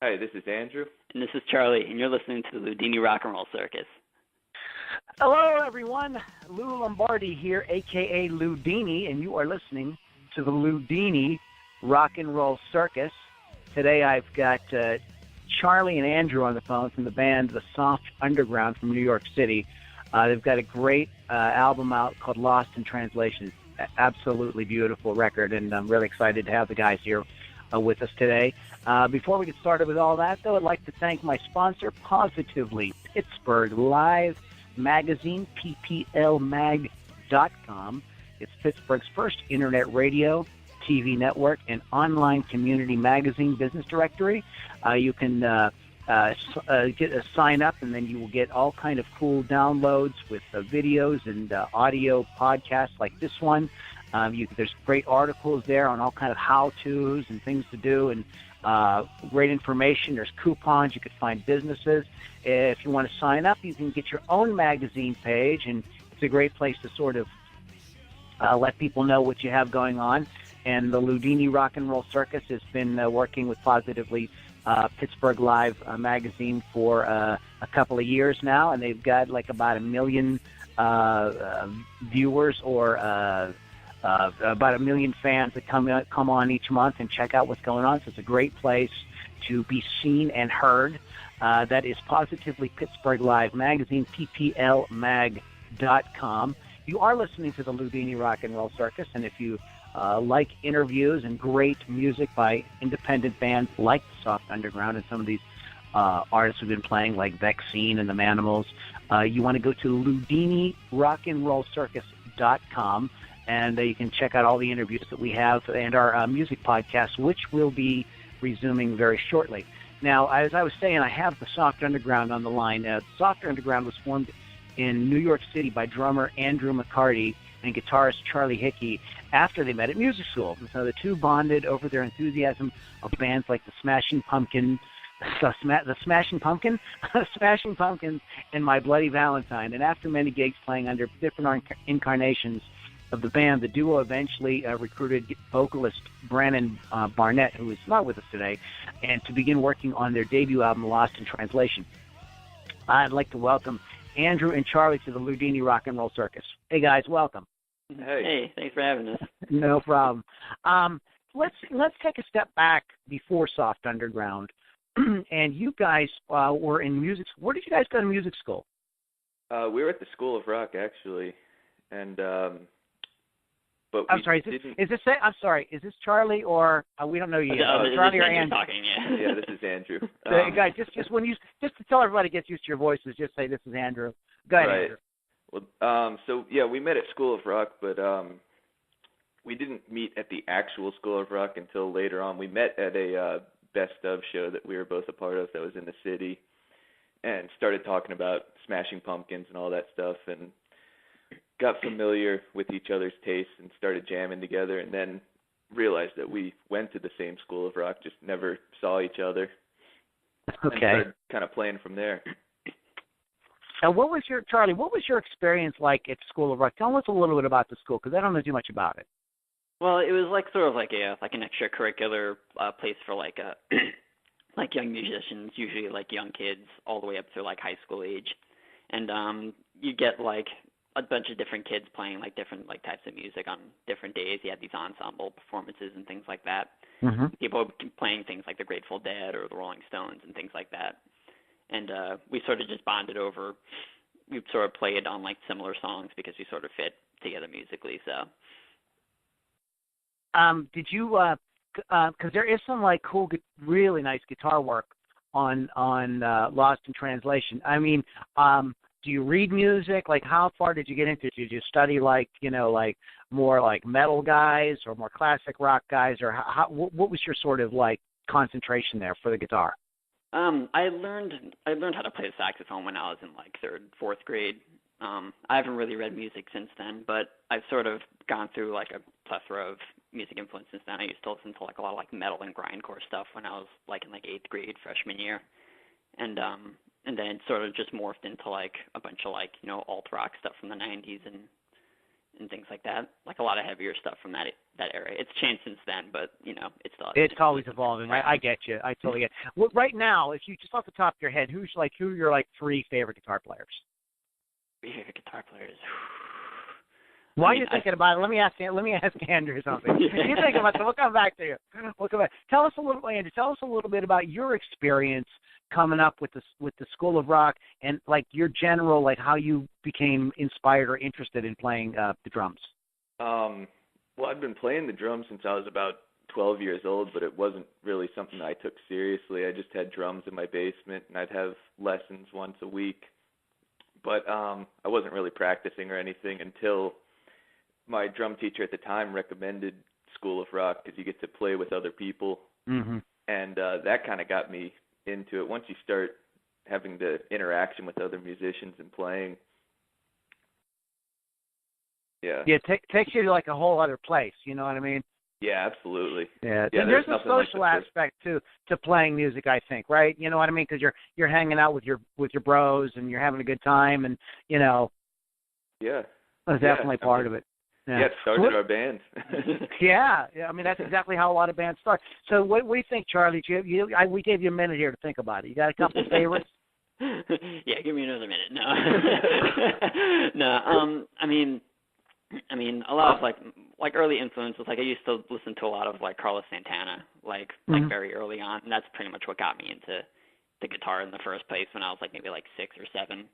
Hi, this is Andrew. And this is Charlie, and you're listening to the Loudini Rock and Roll Circus. Hello, everyone. Lou Lombardi here, a.k.a. Loudini, and you are listening to the Loudini Rock and Roll Circus. Today I've got Charlie and Andrew on the phone from the band The Soft Underground from New York City. They've got a great album out called Lost in Translation. Absolutely beautiful record, and I'm really excited to have the guys here with us today. Before we get started with all that, though, I'd like to thank my sponsor, Positively Pittsburgh Live Magazine, pplmag.com. It's Pittsburgh's first internet radio, TV network, and online community magazine business directory. You can sign up, and then you will get all kind of cool downloads with videos and audio podcasts like this one. There's great articles there on all kind of how-tos and things to do, and great information. There's coupons. You can find businesses. If you want to sign up, you can get your own magazine page, and it's a great place to sort of let people know what you have going on. And the Loudini Rock and Roll Circus has been working with Positively Pittsburgh Live magazine for a couple of years now, and they've got like about 1 million viewers or about 1 million fans that come on each month and check out what's going on. So it's a great place to be seen and heard. That is Positively Pittsburgh Live Magazine, pplmag.com. You are listening to the Loudini Rock and Roll Circus, and if you like interviews and great music by independent bands like the Soft Underground and some of these artists who've been playing like Vaccine and the Manimals, you want to go to LoudiniRockandRollCircus.com, and you can check out all the interviews that we have and our music podcast, which will be resuming very shortly. Now, as I was saying, I have the Soft Underground on the line. The Soft Underground was formed in New York City by drummer Andrew McCarty and guitarist Charlie Hickey after they met at music school. And so the two bonded over their enthusiasm of bands like the Smashing Pumpkins, and My Bloody Valentine. And after many gigs playing under different incarnations of the band, the duo eventually recruited vocalist Brannon Barnett, who is not with us today, and to begin working on their debut album, Lost in Translation. I'd like to welcome Andrew and Charlie to the Loudini Rock and Roll Circus. Hey, guys, welcome. Hey, thanks for having us. No problem. Let's take a step back before Soft Underground. And you guys were in music. Where did you guys go to music school? We were at the School of Rock, actually, and but I'm sorry. Is this Charlie or we don't know you yet? Charlie or Andrew? Talking, yeah. Yeah, this is Andrew. Guys, just to tell everybody gets used to your voices, just say this is Andrew. Go ahead, right. Andrew. Well, we met at School of Rock, but we didn't meet at the actual School of Rock until later on. We met at a Best Of show that we were both a part of that was in the city, and started talking about Smashing Pumpkins and all that stuff, and got familiar with each other's tastes and started jamming together, and then realized that we went to the same School of Rock, just never saw each other. Okay. And started kind of playing from there. And Charlie, what was your experience like at School of Rock? Tell us a little bit about the school, because I don't know too much about it. Well, it was like sort of like an extracurricular place for like like young musicians, usually like young kids, all the way up to like high school age, and you get like a bunch of different kids playing like different like types of music on different days. You had these ensemble performances and things like that. Mm-hmm. People playing things like the Grateful Dead or the Rolling Stones and things like that. And we sort of just bonded over. We sort of played on like similar songs because we sort of fit together musically. So. Did you? Because there is some like cool, really nice guitar work on Lost in Translation. I mean, do you read music? Like, how far did you get into it? Did you study like more like metal guys or more classic rock guys, or what was your sort of like concentration there for the guitar? I learned how to play the saxophone when I was in like 3rd, 4th grade. I haven't really read music since then, but I've sort of gone through like a plethora of music influences then. I used to listen to like a lot of like metal and grindcore stuff when I was like in like 8th grade, freshman year. And then sort of just morphed into like a bunch of like, alt rock stuff from the 90s and things like that. Like a lot of heavier stuff from that era. It's changed since then, but it's still. It's always evolving. I get you. I totally get. Well, right now, if you just off the top of your head, who are your like 3 favorite guitar players? Favorite guitar players. While you're thinking about it, let me ask Andrew something. You're thinking about it, so we'll come back to you. Tell us a little bit about your experience coming up with the School of Rock and like your general, like how you became inspired or interested in playing the drums. Well, I've been playing the drums since I was about 12 years old, but it wasn't really something I took seriously. I just had drums in my basement, and I'd have lessons once a week. But I wasn't really practicing or anything until my drum teacher at the time recommended School of Rock because you get to play with other people. Mm-hmm. And that kind of got me into it. Once you start having the interaction with other musicians and playing, it takes you to like a whole other place. You know what I mean? Yeah, absolutely. Yeah, there's a social aspect to playing music, I think, right? You know what I mean? Because you're hanging out with your bros and you're having a good time, and yeah, that's definitely part of it. Yeah, it started our band. yeah, I mean that's exactly how a lot of bands start. So what do you think, Charlie? We gave you a minute here to think about it. You got a couple of favorites? Yeah, give me another minute. No, no. I mean, a lot of like early influences. Like I used to listen to a lot of like Carlos Santana, like very early on, and that's pretty much what got me into the guitar in the first place when I was like maybe like 6 or 7.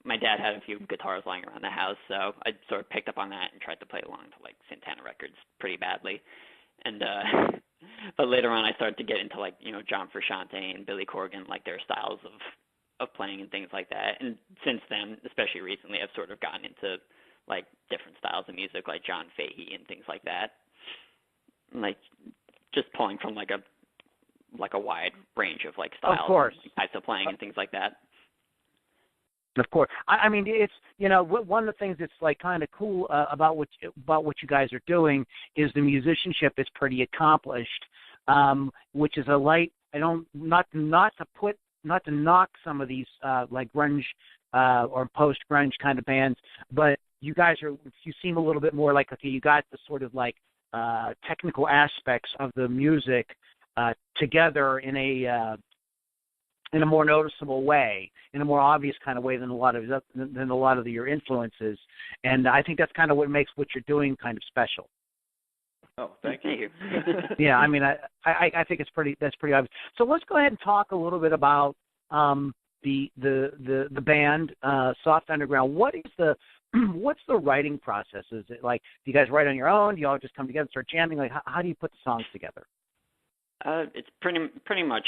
My dad had a few guitars lying around the house, so I sort of picked up on that and tried to play along to like Santana records pretty badly. And but later on, I started to get into like John Frusciante and Billy Corgan, like their styles of playing and things like that. And since then, especially recently, I've sort of gotten into like different styles of music, like John Fahey and things like that. Like just pulling from like a wide range of like styles, of course, and types of playing and things like that. Of course, I mean it's one of the things that's like kind of cool about what you guys are doing is the musicianship is pretty accomplished, which is a light. I don't not to knock some of these like grunge or post grunge kind of bands, but you seem a little bit more like okay, you got the sort of like technical aspects of the music together in a more noticeable way, in a more obvious kind of way than a lot of your influences, and I think that's kind of what makes what you're doing kind of special. Oh, thank you. Yeah, I mean, I think that's pretty obvious. So let's go ahead and talk a little bit about the band Soft Underground. What's the writing process? Is it like do you guys write on your own? Do you all just come together and start jamming? Like how do you put the songs together? It's pretty much.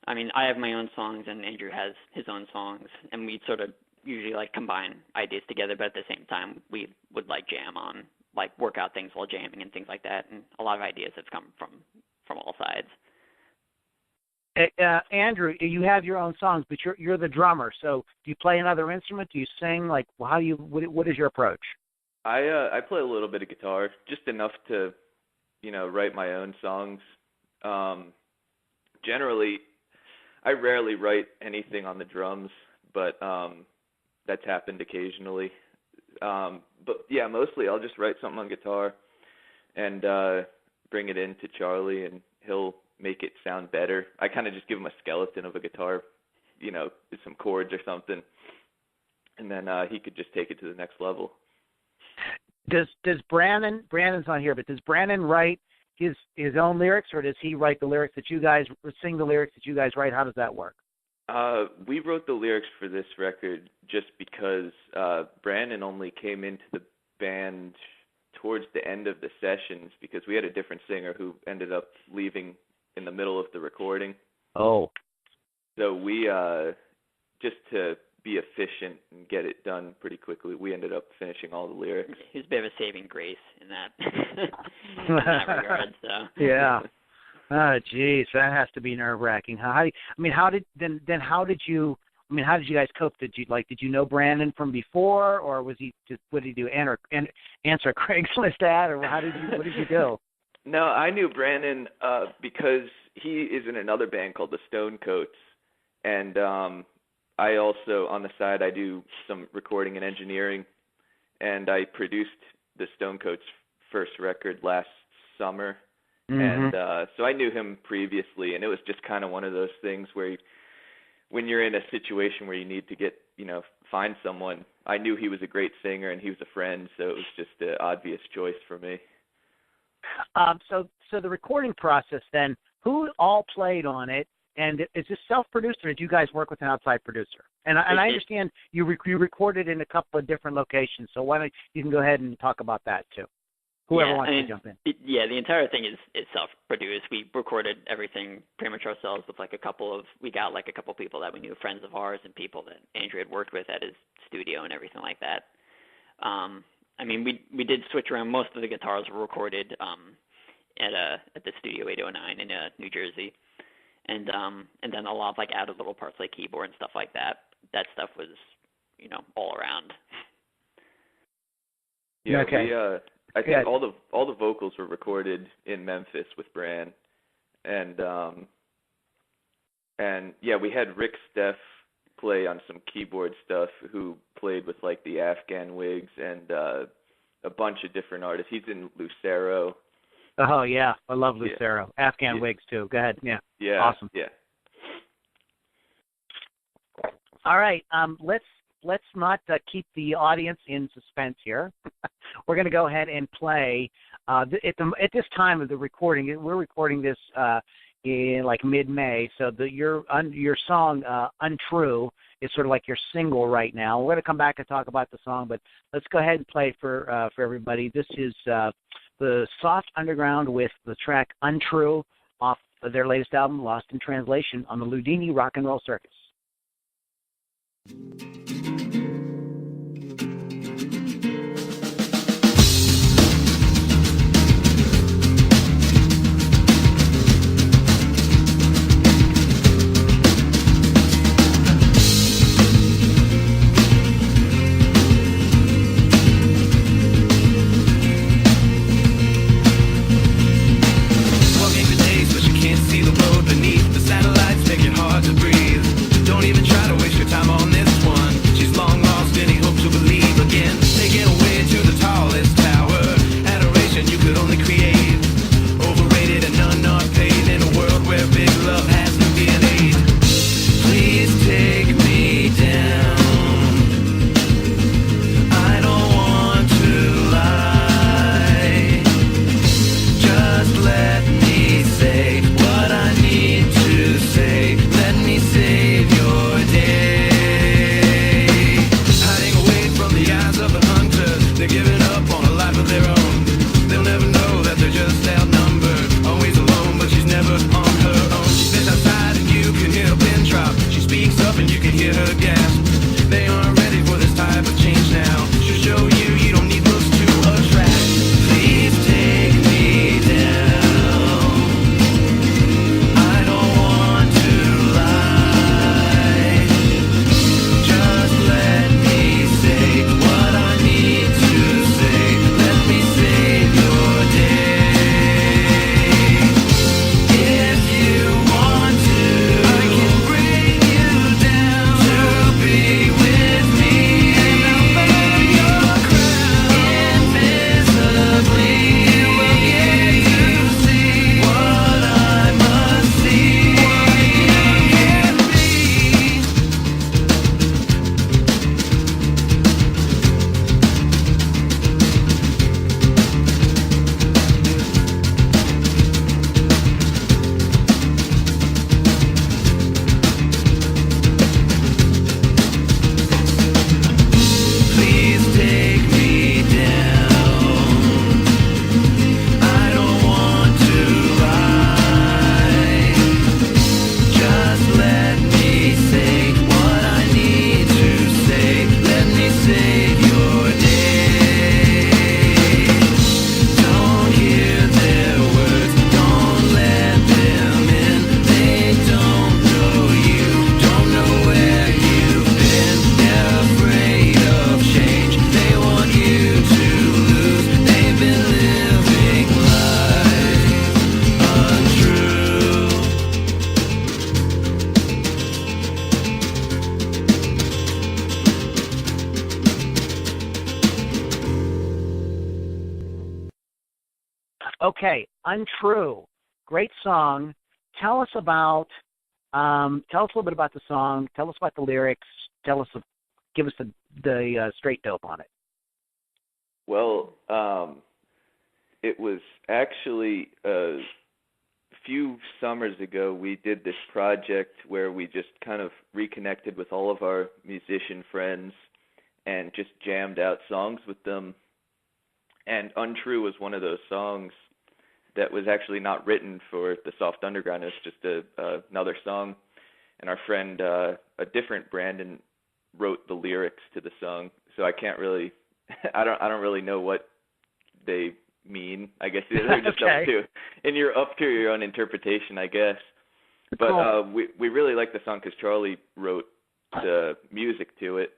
I mean, I have my own songs, and Andrew has his own songs, and we sort of usually like combine ideas together. But at the same time, we would like jam on, like work out things while jamming and things like that. And a lot of ideas have come from all sides. Andrew, you have your own songs, but you're the drummer. So do you play another instrument? Do you sing? Like, what is your approach? I play a little bit of guitar, just enough to, write my own songs. Generally, I rarely write anything on the drums, but that's happened occasionally. But yeah, mostly I'll just write something on guitar and bring it in to Charlie, and he'll make it sound better. I kind of just give him a skeleton of a guitar, some chords or something, and then he could just take it to the next level. Does Brannon's on here, but does Brannon write his own lyrics, or does he write the lyrics that you guys sing the lyrics that you guys write? How does that work? We wrote the lyrics for this record just because Brannon only came into the band towards the end of the sessions because we had a different singer who ended up leaving in the middle of the recording. Oh. So we, just to be efficient and get it done pretty quickly, we ended up finishing all the lyrics. He's a bit of a saving grace in that, in that regard. So. Yeah. Oh, geez, that has to be nerve-wracking. How did you guys cope? Did you know Brannon from before, or was he just what did he do? Answer a Craigslist ad, or what did you do? No, I knew Brannon because he is in another band called the Stonecoats, and I also on the side I do some recording and engineering, and I produced the Stonecoats' first record last summer. Mm-hmm. And so I knew him previously, and it was just kind of one of those things where when you're in a situation where you need to get, find someone, I knew he was a great singer and he was a friend, so it was just an obvious choice for me. So the recording process then, who all played on it, and is this self-produced, or did you guys work with an outside producer? And I understand you recorded in a couple of different locations, so why don't you can go ahead and talk about that too. Whoever wants to jump in. The entire thing is self-produced. We recorded everything pretty much ourselves with we got a couple people that we knew, friends of ours, and people that Andrew had worked with at his studio and everything like that. We did switch around. Most of the guitars were recorded at the Studio 809 in New Jersey, and then a lot of added little parts like keyboard and stuff like that. That stuff was all around. Yeah, okay. I think all the vocals were recorded in Memphis with Bran, and we had Rick Steff play on some keyboard stuff, who played with the Afghan Wigs and a bunch of different artists. He's in Lucero. Oh yeah, I love Lucero. Yeah. Afghan Wigs too. Go ahead. Yeah. Yeah. Awesome. Yeah. All right. Let's not keep the audience in suspense here. We're going to go ahead and play. At this time of the recording, we're recording this in mid-May. So your song "Untrue" is sort of like your single right now. We're going to come back and talk about the song, but let's go ahead and play it for everybody. This is the Soft Underground with the track "Untrue" off of their latest album, Lost in Translation, on the Loudini Rock and Roll Circus. Okay, Untrue, great song. Tell us a little bit about the song. Tell us about the lyrics. Give us the straight dope on it. Well, it was actually a few summers ago we did this project where we just kind of reconnected with all of our musician friends and just jammed out songs with them. And Untrue was one of those songs that was actually not written for the Soft Underground. It was just another song. And our friend, a different Brandon, wrote the lyrics to the song. So I can't really, I don't really know what they mean. I guess they're just okay. You're up to your own interpretation, I guess. But cool. We really like the song because Charlie wrote the music to it,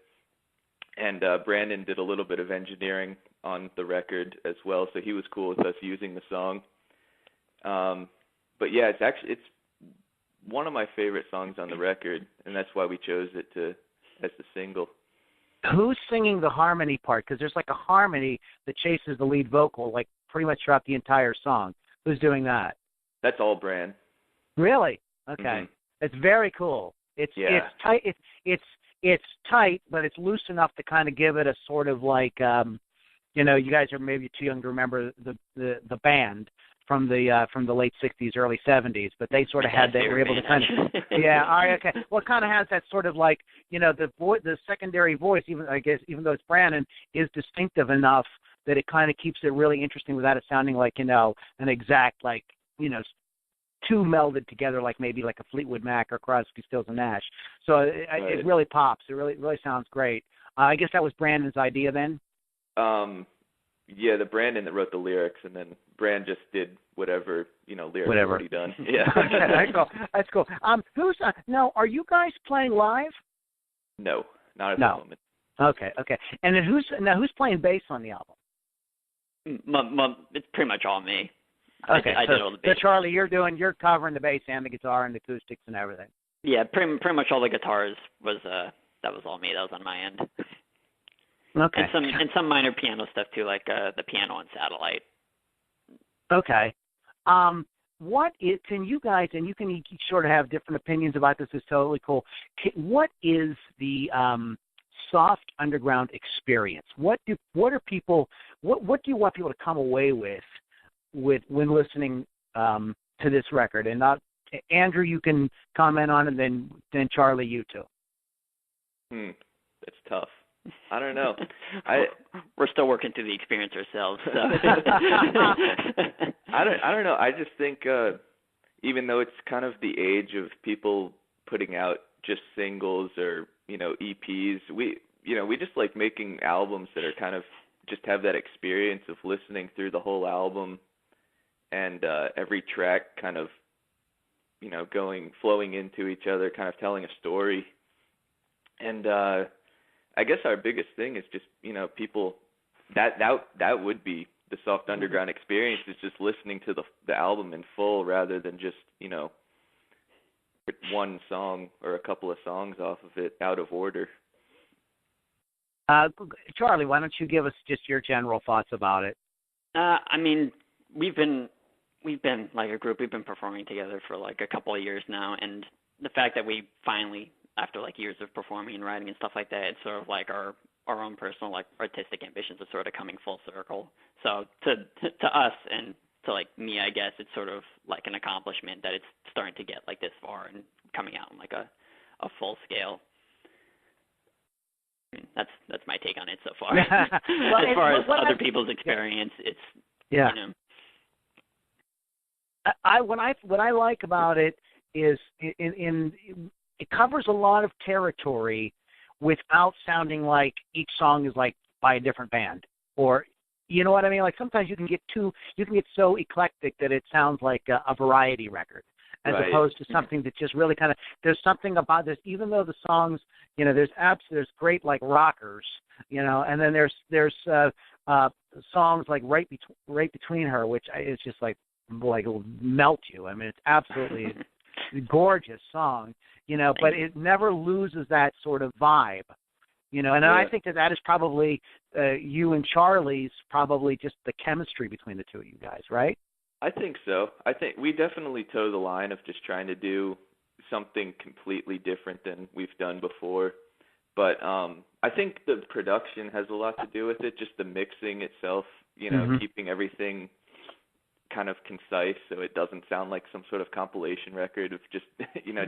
and Brandon did a little bit of engineering on the record as well, so he was cool with us using the song. But yeah, it's one of my favorite songs on the record, and that's why we chose it as the single. Who's singing the harmony part? Because there's like a harmony that chases the lead vocal, like pretty much throughout the entire song. Who's doing that? That's all Bran. Really? Okay. Mm-hmm. It's very cool. It's tight. It's tight, but it's loose enough to kind of give it a sort of like, you guys are maybe too young to remember the band from the late '60s, early '70s, but they sort of had that. Were able to kind of, yeah. All right, okay. Well, it kind of has that sort of like, the secondary voice, even though it's Brannon, is distinctive enough that it kind of keeps it really interesting without it sounding like an exact too melded together like maybe like a Fleetwood Mac or Crosby, Stills and Nash. So it really pops. It really sounds great. I guess that was Brandon's idea then. Yeah, the Brandon that wrote the lyrics, and then Brand just did whatever lyrics already done. Yeah. Okay, that's cool. Now, are you guys playing live? No, not at the moment. Okay. And then who's playing bass on the album? It's pretty much all me. Okay, I did all the bass. So Charlie, you're covering the bass and the guitar and the acoustics and everything. Yeah, pretty much all the guitars was all me. That was on my end. Okay. And some minor piano stuff too, like the piano on Satellite. Okay. Can you guys, and you can sort of have different opinions about this, is totally cool. What is the Soft Underground experience? What do you want people to come away with when listening to this record? And not Andrew, you can comment on it, and then Charlie, you too. That's tough. I don't know. We're still working through the experience ourselves. So. I don't know. I just think even though it's kind of the age of people putting out just singles or EPs, we just like making albums that are kind of just have that experience of listening through the whole album and every track kind of flowing into each other, kind of telling a story. And I guess our biggest thing is just, people, that would be the Soft Underground experience, is just listening to the album in full rather than just, one song or a couple of songs off of it out of order. Charlie, why don't you give us just your general thoughts about it? I mean, we've been like a group, we've been performing together for like a couple of years now, and the fact that we finally, after like years of performing and writing and stuff like that, it's sort of like our own personal like artistic ambitions are sort of coming full circle. So to us and to like me, I guess it's sort of like an accomplishment that it's starting to get like this far and coming out in like a full scale. I mean, that's my take on it so far. Well, as far as other people's experience, it's What I like about it is it covers a lot of territory without sounding like each song is like by a different band, or you know what I mean? Like sometimes you can get so eclectic that it sounds like a variety record, as opposed to something that just really kind of, there's something about this, even though the songs, there's great like rockers, and then there's songs like right between her, which is just like it'll melt you. I mean, it's absolutely gorgeous song, but it never loses that sort of vibe, and I think that is probably you and Charlie's probably just the chemistry between the two of you guys, right? I think so. I think we definitely toe the line of just trying to do something completely different than we've done before. But I think the production has a lot to do with it, just the mixing itself, keeping everything kind of concise so it doesn't sound like some sort of compilation record of just,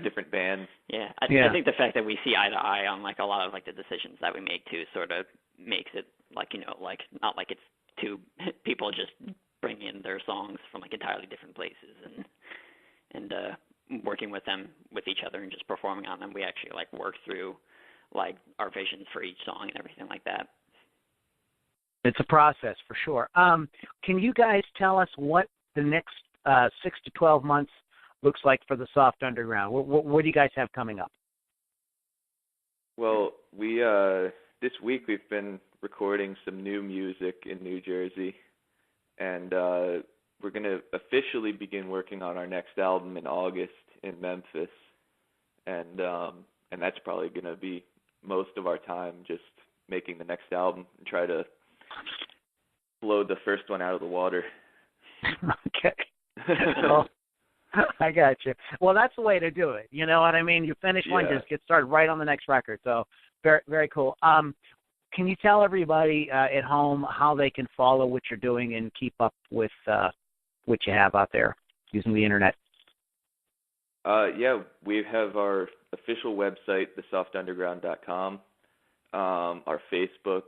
different bands. Yeah, I think the fact that we see eye to eye on like a lot of like the decisions that we make too sort of makes it like, like not like it's two people just bring in their songs from like entirely different places and working with them with each other and just performing on them. We actually like work through like our visions for each song and everything like that. It's a process for sure. Can you guys tell us what the next 6 to 12 months looks like for the Soft Underground? What do you guys have coming up? Well, we this week we've been recording some new music in New Jersey, and we're going to officially begin working on our next album in August in Memphis, and that's probably going to be most of our time just making the next album and try to blow the first one out of the water. Okay. Well, I got you. Well, that's the way to do it. You know what I mean? You finish one, just get started right on the next record. So very, very cool. Can you tell everybody at home how they can follow what you're doing and keep up with what you have out there using the internet? We have our official website, thesoftunderground.com, our Facebook,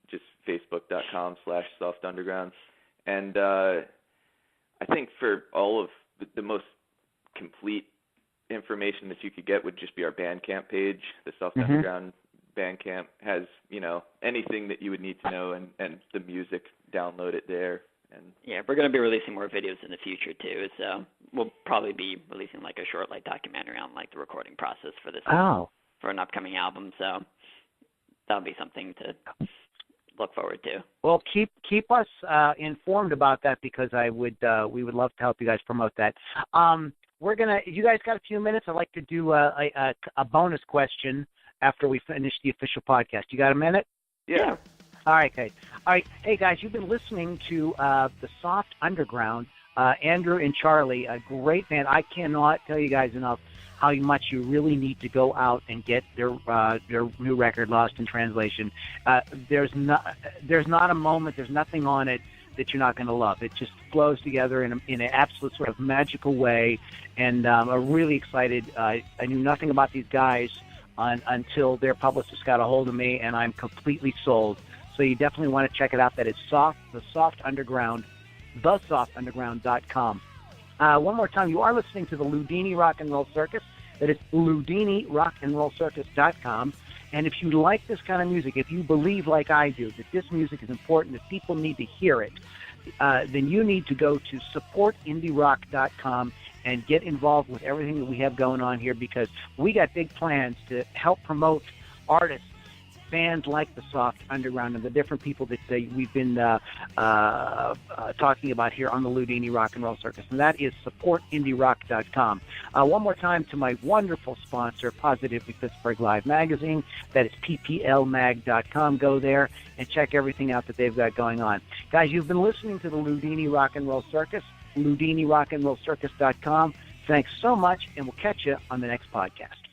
just facebook.com/softunderground. And I think for all of the most complete information that you could get would just be our Bandcamp page. The Soft Underground Bandcamp has, anything that you would need to know and the music, download it there. And yeah, we're going to be releasing more videos in the future too. So we'll probably be releasing like a short documentary on like the recording process for this for an upcoming album. So that'll be something to look forward to. Well, keep us informed about that because we would love to help you guys promote that. You guys got a few minutes? I'd like to do a bonus question after we finish the official podcast. You got a minute? Yeah. All right, guys. All right, hey guys, you've been listening to the Soft Underground. Andrew and Charlie, a great band. I cannot tell you guys enough how much you really need to go out and get their new record, Lost in Translation. There's not a moment, there's nothing on it that you're not going to love. It just flows together in an absolute sort of magical way, and I'm really excited. I knew nothing about these guys until their publicist got a hold of me, and I'm completely sold. So you definitely want to check it out. That is the Soft Underground, thesoftunderground.com. One more time, you are listening to the Loudini Rock and Roll Circus. That is LoudiniRockandRollCircus.com. And if you like this kind of music, if you believe like I do that this music is important, that people need to hear it, then you need to go to supportindierock.com and get involved with everything that we have going on here because we got big plans to help promote artists, bands like the Soft Underground and the different people that we've been talking about here on the Loudini Rock and Roll Circus, and that is supportindierock.com. One more time to my wonderful sponsor, Positively Pittsburgh Live Magazine. That is pplmag.com. Go there and check everything out that they've got going on. Guys, you've been listening to the Loudini Rock and Roll Circus, LoudiniRockandRollCircus.com. Thanks so much, and we'll catch you on the next podcast.